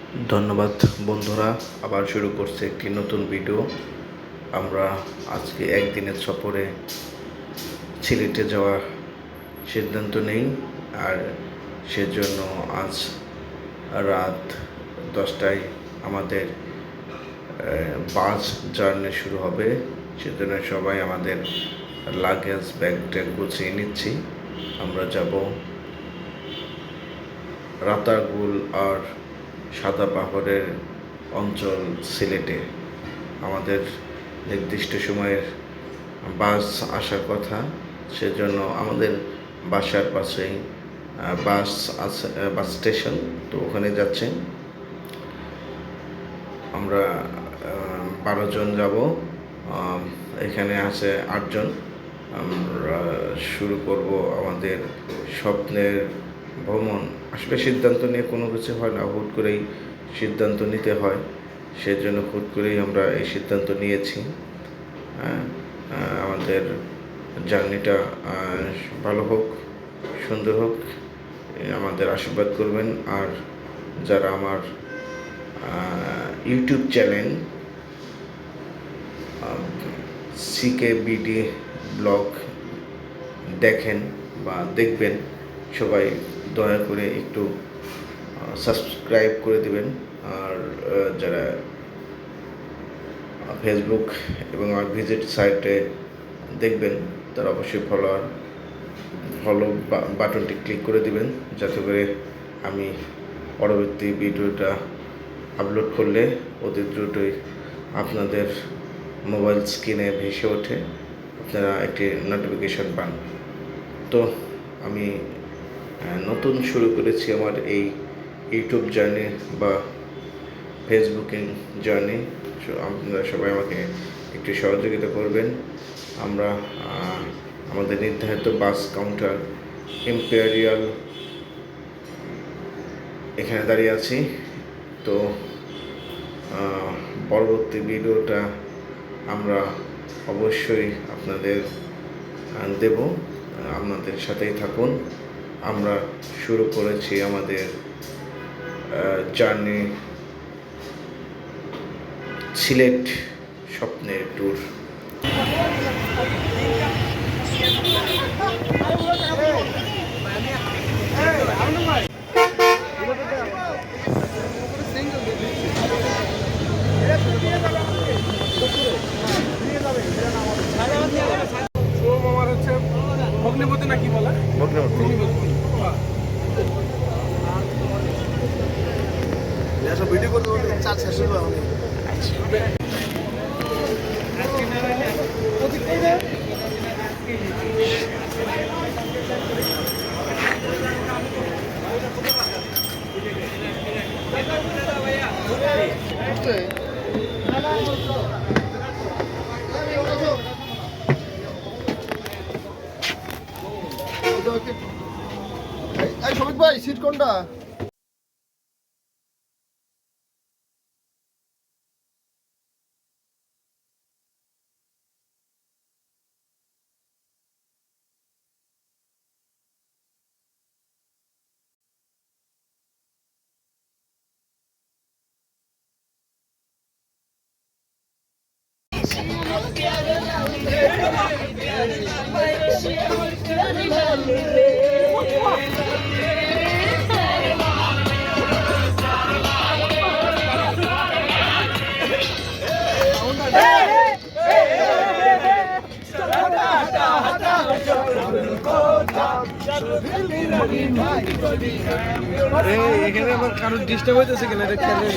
ধন্যবাদ বন্ধুরা, আবার শুরু করছে একটি নতুন ভিডিও। আমরা আজকে একদিনের সফরে সিলেটে যাওয়ার সিদ্ধান্ত নেই, আর সেজন্য আজ রাত 10টায় আমাদের বাস জার্নি শুরু হবে। সেজন্য সবাই আমাদের লাগেজ ব্যাগ ট্যাগ গুছিয়ে নিচ্ছি। আমরা যাব রাতারগুল আর সাদা পাহাড়ের অঞ্চল সিলেটে। আমাদের নির্দিষ্ট সময়ের বাস আসার কথা, সেজন্য আমাদের বাসার পাশেই বাস আছে, বাস স্টেশন, তো ওখানে যাচ্ছে। আমরা 12 জন যাব, এখানে আছে 8 জন। আমরা শুরু করব আমাদের স্বপ্নের ভ্রমণ। আসলে সিদ্ধান্ত নিয়ে কোনো কিছু হয় না, হুট করেই সিদ্ধান্ত নিতে হয়। সেজন্য হুট করেই আমরা এই সিদ্ধান্ত নিয়েছি। আমাদের জার্নিটা ভালো হোক, সুন্দর হোক, আমাদের আশীর্বাদ করবেন। আর যারা আমার ইউটিউব চ্যানেল CKBD ব্লগ দেখেন বা দেখবেন, সবাই দয়া করে একটু সাবস্ক্রাইব করে দেবেন। আর যারা ফেসবুক এবং আমার ভিজিট সাইটে দেখবেন, তারা অবশ্যই ফলো বাটনটি ক্লিক করে দিবেন, যাতে করে আমি পরবর্তী ভিডিওটা আপলোড করলে অতি দ্রুতই আপনাদের মোবাইল স্ক্রিনে ভেসে ওঠে, আপনারা একটি নোটিফিকেশন পান। তো আমি নতুন শুরু করেছি আমার এই ইউটিউব জার্নি বা ফেসবুকিং জার্নি। আপনারা সবাই আমাকে একটু সহযোগিতা করবেন। আমরা আমাদের নির্ধারিত বাস কাউন্টার ইম্পেরিয়াল এখানে দাঁড়িয়ে আছি। তো পরবর্তী ভিডিওটা আমরা অবশ্যই আপনাদের দেব, আপনাদের সাথেই থাকুন। আমরা শুরু করেছি আমাদের জার্নি, সিলেট স্বপ্নের ট্যুর। ভগ্নিপতি না কি বলে, ভিডিও করতে করতে চার শেষ হলো। শফিক ভাই, সিট কোনটা? এখানে আমার কারোর ডিস্টার্ব হইতেছে কিনা এটা খেলে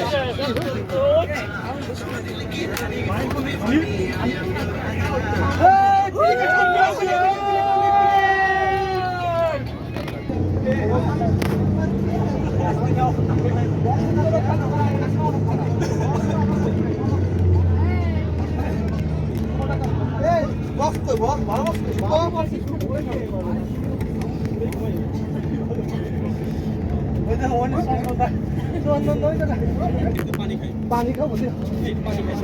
পানি খাবো, পানি খাই।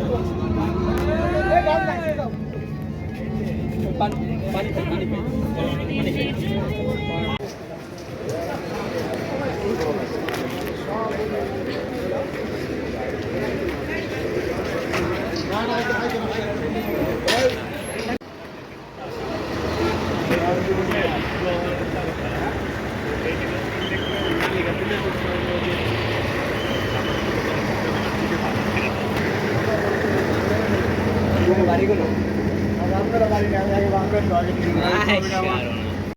বাড়িগুলো আপনারা বাড়ি না, আমি আগে বাংলাদেশ আগে